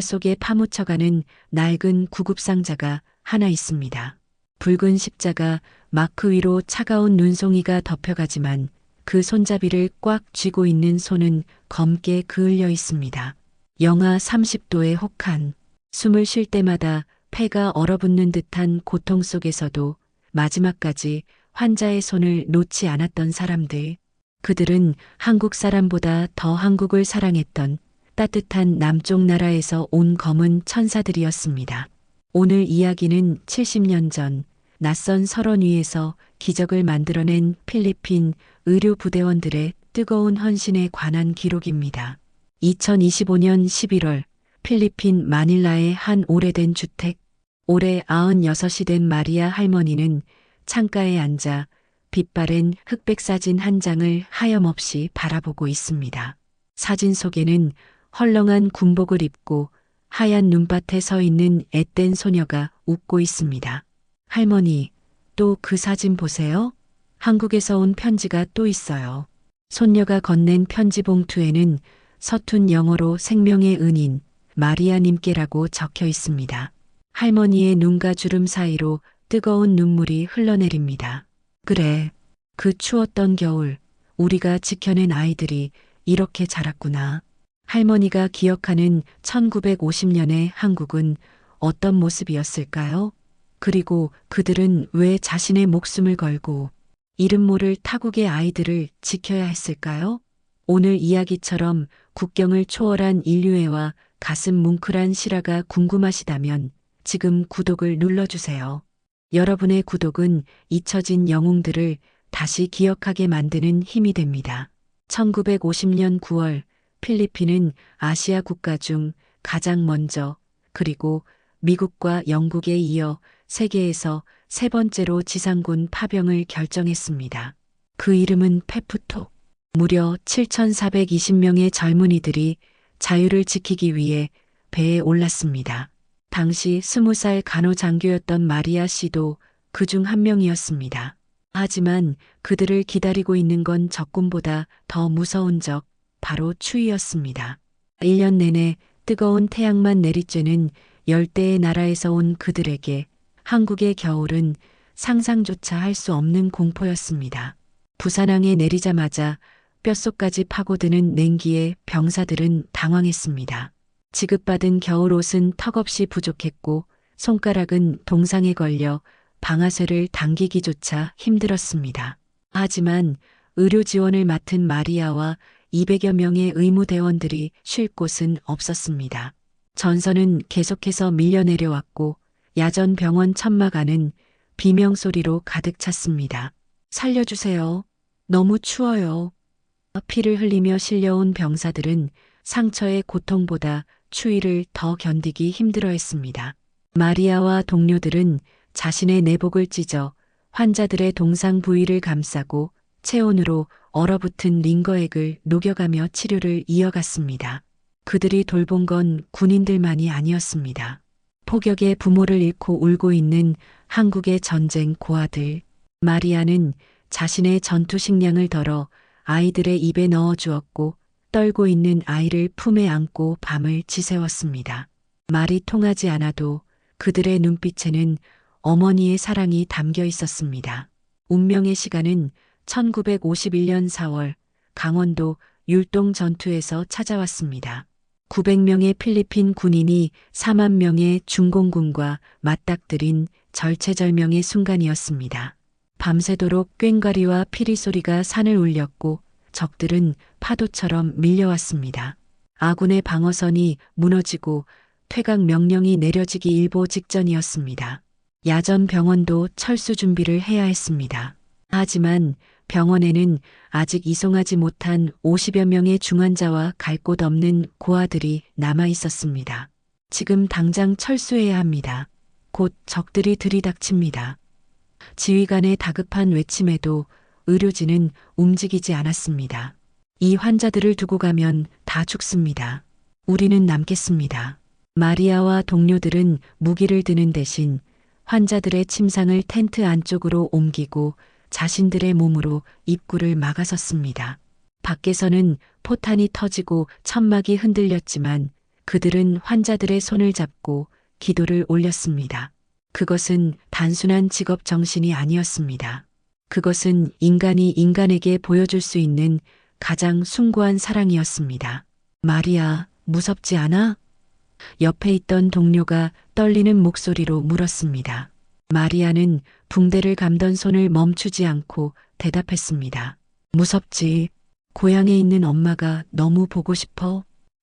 속에 파묻혀가는 낡은 구급상자가 하나 있습니다. 붉은 십자가 마크 위로 차가운 눈송이가 덮여가지만 그 손잡이를 꽉 쥐고 있는 손은 검게 그을려 있습니다. 영하 30도의 혹한, 숨을 쉴 때마다 폐가 얼어붙는 듯한 고통 속에서도 마지막까지 환자의 손을 놓지 않았던 사람들. 그들은 한국 사람보다 더 한국을 사랑했던 따뜻한 남쪽 나라에서 온 검은 천사들이었습니다. 오늘 이야기는 70년 전 낯선 설원 위에서 기적을 만들어낸 필리핀 의료부대원들의 뜨거운 헌신에 관한 기록입니다. 2025년 11월 필리핀 마닐라의 한 오래된 주택. 올해 96이 된 마리아 할머니는 창가에 앉아 빛바랜 흑백 사진 한 장을 하염없이 바라보고 있습니다. 사진 속에는 헐렁한 군복을 입고 하얀 눈밭에 서 있는 앳된 소녀가 웃고 있습니다. 할머니, 또 그 사진 보세요. 한국에서 온 편지가 또 있어요. 손녀가 건넨 편지 봉투에는 서툰 영어로 생명의 은인 마리아님께라고 적혀 있습니다. 할머니의 눈과 주름 사이로 뜨거운 눈물이 흘러내립니다. 그래, 그 추웠던 겨울 우리가 지켜낸 아이들이 이렇게 자랐구나. 할머니가 기억하는 1950년의 한국은 어떤 모습이었을까요? 그리고 그들은 왜 자신의 목숨을 걸고 이름 모를 타국의 아이들을 지켜야 했을까요? 오늘 이야기처럼 국경을 초월한 인류애와 가슴 뭉클한 실화가 궁금하시다면 지금 구독을 눌러주세요. 여러분의 구독은 잊혀진 영웅들을 다시 기억하게 만드는 힘이 됩니다. 1950년 9월 필리핀은 아시아 국가 중 가장 먼저 그리고 미국과 영국에 이어 세계에서 세 번째로 지상군 파병을 결정했습니다. 그 이름은 페프톡. 무려 7,420명의 젊은이들이 자유를 지키기 위해 배에 올랐습니다. 당시 20살 간호장교였던 마리아 씨도 그중 한 명이었습니다. 하지만 그들을 기다리고 있는 건 적군보다 더 무서운 적, 바로 추위였습니다. 1년 내내 뜨거운 태양만 내리쬐는 열대의 나라에서 온 그들에게 한국의 겨울은 상상조차 할 수 없는 공포였습니다. 부산항에 내리자마자 뼛속까지 파고드는 냉기에 병사들은 당황했습니다. 지급받은 겨울옷은 턱없이 부족했고 손가락은 동상에 걸려 방아쇠를 당기기조차 힘들었습니다. 하지만 의료 지원을 맡은 마리아와 200여 명의 의무대원들이 쉴 곳은 없었습니다. 전선은 계속해서 밀려 내려왔고 야전 병원 천막 안은 비명소리로 가득 찼습니다. 살려주세요. 너무 추워요. 피를 흘리며 실려온 병사들은 상처의 고통보다 추위를 더 견디기 힘들어했습니다. 마리아와 동료들은 자신의 내복을 찢어 환자들의 동상 부위를 감싸고 체온으로 얼어붙은 링거액을 녹여가며 치료를 이어갔습니다. 그들이 돌본 건 군인들만이 아니었습니다. 폭격에 부모를 잃고 울고 있는 한국의 전쟁 고아들. 마리아는 자신의 전투 식량을 덜어 아이들의 입에 넣어 주었고 떨고 있는 아이를 품에 안고 밤을 지새웠습니다. 말이 통하지 않아도 그들의 눈빛에는 어머니의 사랑이 담겨 있었습니다. 운명의 시간은 1951년 4월 강원도 율동 전투에서 찾아왔습니다. 900명의 필리핀 군인이 4만 명의 중공군과 맞닥뜨린 절체절명의 순간이었습니다. 밤새도록 꽹과리와 피리 소리가 산을 울렸고 적들은 파도처럼 밀려왔습니다. 아군의 방어선이 무너지고 퇴각 명령이 내려지기 일보 직전이었습니다. 야전 병원도 철수 준비를 해야 했습니다. 하지만 병원에는 아직 이송하지 못한 50여 명의 중환자와 갈 곳 없는 고아들이 남아 있었습니다. 지금 당장 철수해야 합니다. 곧 적들이 들이닥칩니다. 지휘관의 다급한 외침에도 의료진은 움직이지 않았습니다. 이 환자들을 두고 가면 다 죽습니다. 우리는 남겠습니다. 마리아와 동료들은 무기를 드는 대신 환자들의 침상을 텐트 안쪽으로 옮기고 자신들의 몸으로 입구를 막아섰습니다. 밖에서는 포탄이 터지고 천막이 흔들렸지만 그들은 환자들의 손을 잡고 기도를 올렸습니다. 그것은 단순한 직업 정신이 아니었습니다. 그것은 인간이 인간에게 보여줄 수 있는 가장 숭고한 사랑이었습니다. 마리아, 무섭지 않아? 옆에 있던 동료가 떨리는 목소리로 물었습니다. 마리아는 붕대를 감던 손을 멈추지 않고 대답했습니다. 무섭지. 고향에 있는 엄마가 너무 보고 싶어.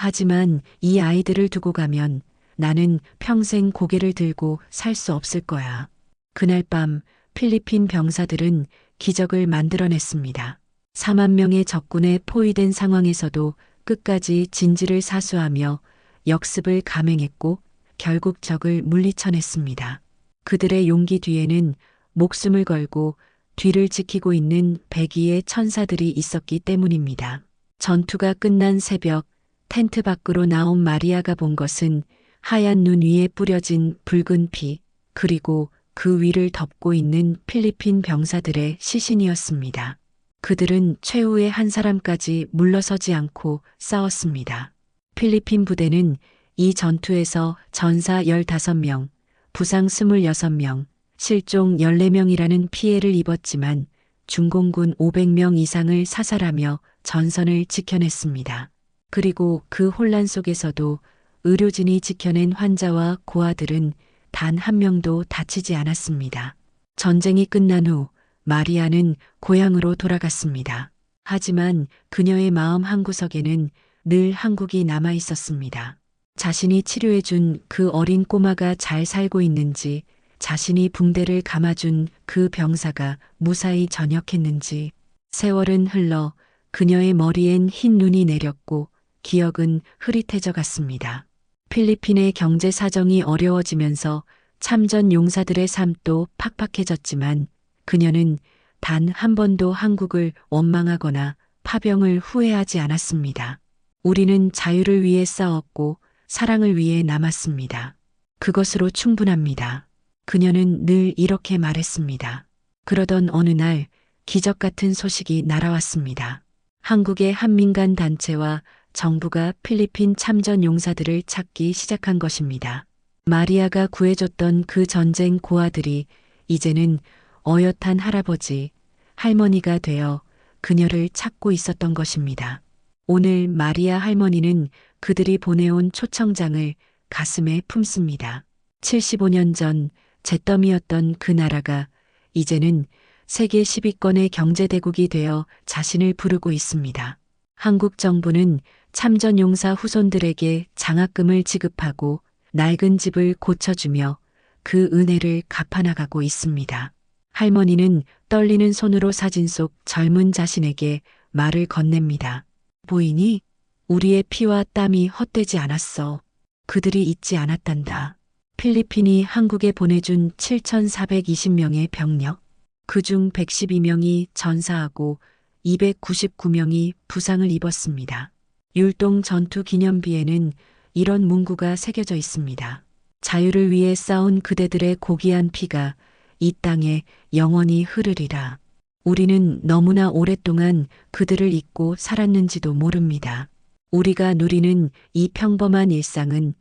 하지만 이 아이들을 두고 가면 나는 평생 고개를 들고 살 수 없을 거야. 그날 밤 필리핀 병사들은 기적을 만들어냈습니다. 4만 명의 적군에 포위된 상황에서도 끝까지 진지를 사수하며 역습을 감행했고 결국 적을 물리쳐냈습니다. 그들의 용기 뒤에는 목숨을 걸고 뒤를 지키고 있는 102의 천사들이 있었기 때문입니다. 전투가 끝난 새벽 텐트 밖으로 나온 마리아가 본 것은 하얀 눈 위에 뿌려진 붉은 피, 그리고 그 위를 덮고 있는 필리핀 병사들의 시신이었습니다. 그들은 최후의 한 사람까지 물러서지 않고 싸웠습니다. 필리핀 부대는 이 전투에서 전사 15명, 부상 26명, 실종 14명이라는 피해를 입었지만 중공군 500명 이상을 사살하며 전선을 지켜냈습니다. 그리고 그 혼란 속에서도 의료진이 지켜낸 환자와 고아들은 단 한 명도 다치지 않았습니다. 전쟁이 끝난 후 마리아는 고향으로 돌아갔습니다. 하지만 그녀의 마음 한구석에는 늘 한국이 남아 있었습니다. 자신이 치료해준 그 어린 꼬마가 잘 살고 있는지, 자신이 붕대를 감아준 그 병사가 무사히 전역했는지. 세월은 흘러 그녀의 머리엔 흰 눈이 내렸고 기억은 흐릿해져 갔습니다. 필리핀의 경제 사정이 어려워지면서 참전 용사들의 삶도 팍팍해졌지만 그녀는 단 한 번도 한국을 원망하거나 파병을 후회하지 않았습니다. 우리는 자유를 위해 싸웠고 사랑을 위해 남았습니다. 그것으로 충분합니다. 그녀는 늘 이렇게 말했습니다. 그러던 어느 날 기적 같은 소식이 날아왔습니다. 한국의 한민간 단체와 정부가 필리핀 참전 용사들을 찾기 시작한 것입니다. 마리아가 구해줬던 그 전쟁 고아들이 이제는 어엿한 할아버지, 할머니가 되어 그녀를 찾고 있었던 것입니다. 오늘 마리아 할머니는 그들이 보내온 초청장을 가슴에 품습니다. 75년 전 잿더미였던 그 나라가 이제는 세계 10위권의 경제대국이 되어 자신을 부르고 있습니다. 한국 정부는 참전용사 후손들에게 장학금을 지급하고 낡은 집을 고쳐주며 그 은혜를 갚아나가고 있습니다. 할머니는 떨리는 손으로 사진 속 젊은 자신에게 말을 건넵니다. 보이니? 우리의 피와 땀이 헛되지 않았어. 그들이 잊지 않았단다. 필리핀이 한국에 보내준 7,420명의 병력, 그중 112명이 전사하고 299명이 부상을 입었습니다. 율동 전투 기념비에는 이런 문구가 새겨져 있습니다. 자유를 위해 싸운 그대들의 고귀한 피가 이 땅에 영원히 흐르리라. 우리는 너무나 오랫동안 그들을 잊고 살았는지도 모릅니다. 우리가 누리는 이 평범한 일상은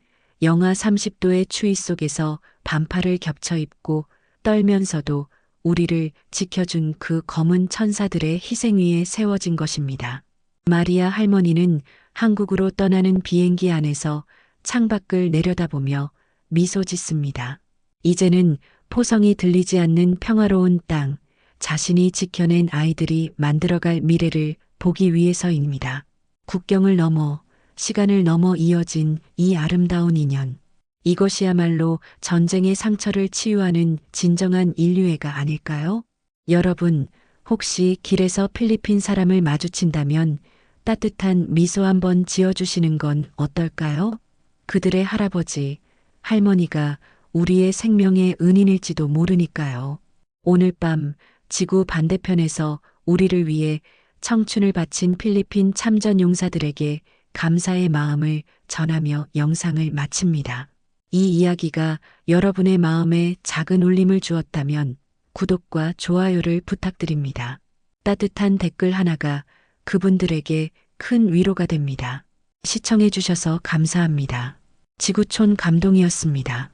영하 30도의 추위 속에서 반팔을 겹쳐 입고 떨면서도 우리를 지켜준 그 검은 천사들의 희생 위에 세워진 것입니다. 마리아 할머니는 한국으로 떠나는 비행기 안에서 창밖을 내려다보며 미소 짓습니다. 이제는 포성이 들리지 않는 평화로운 땅, 자신이 지켜낸 아이들이 만들어갈 미래를 보기 위해서입니다. 국경을 넘어, 시간을 넘어 이어진 이 아름다운 인연. 이것이야말로 전쟁의 상처를 치유하는 진정한 인류애가 아닐까요? 여러분, 혹시 길에서 필리핀 사람을 마주친다면 따뜻한 미소 한번 지어주시는 건 어떨까요? 그들의 할아버지, 할머니가 우리의 생명의 은인일지도 모르니까요. 오늘 밤 지구 반대편에서 우리를 위해 청춘을 바친 필리핀 참전 용사들에게 감사의 마음을 전하며 영상을 마칩니다. 이 이야기가 여러분의 마음에 작은 울림을 주었다면 구독과 좋아요를 부탁드립니다. 따뜻한 댓글 하나가 그분들에게 큰 위로가 됩니다. 시청해 주셔서 감사합니다. 지구촌 감동이었습니다.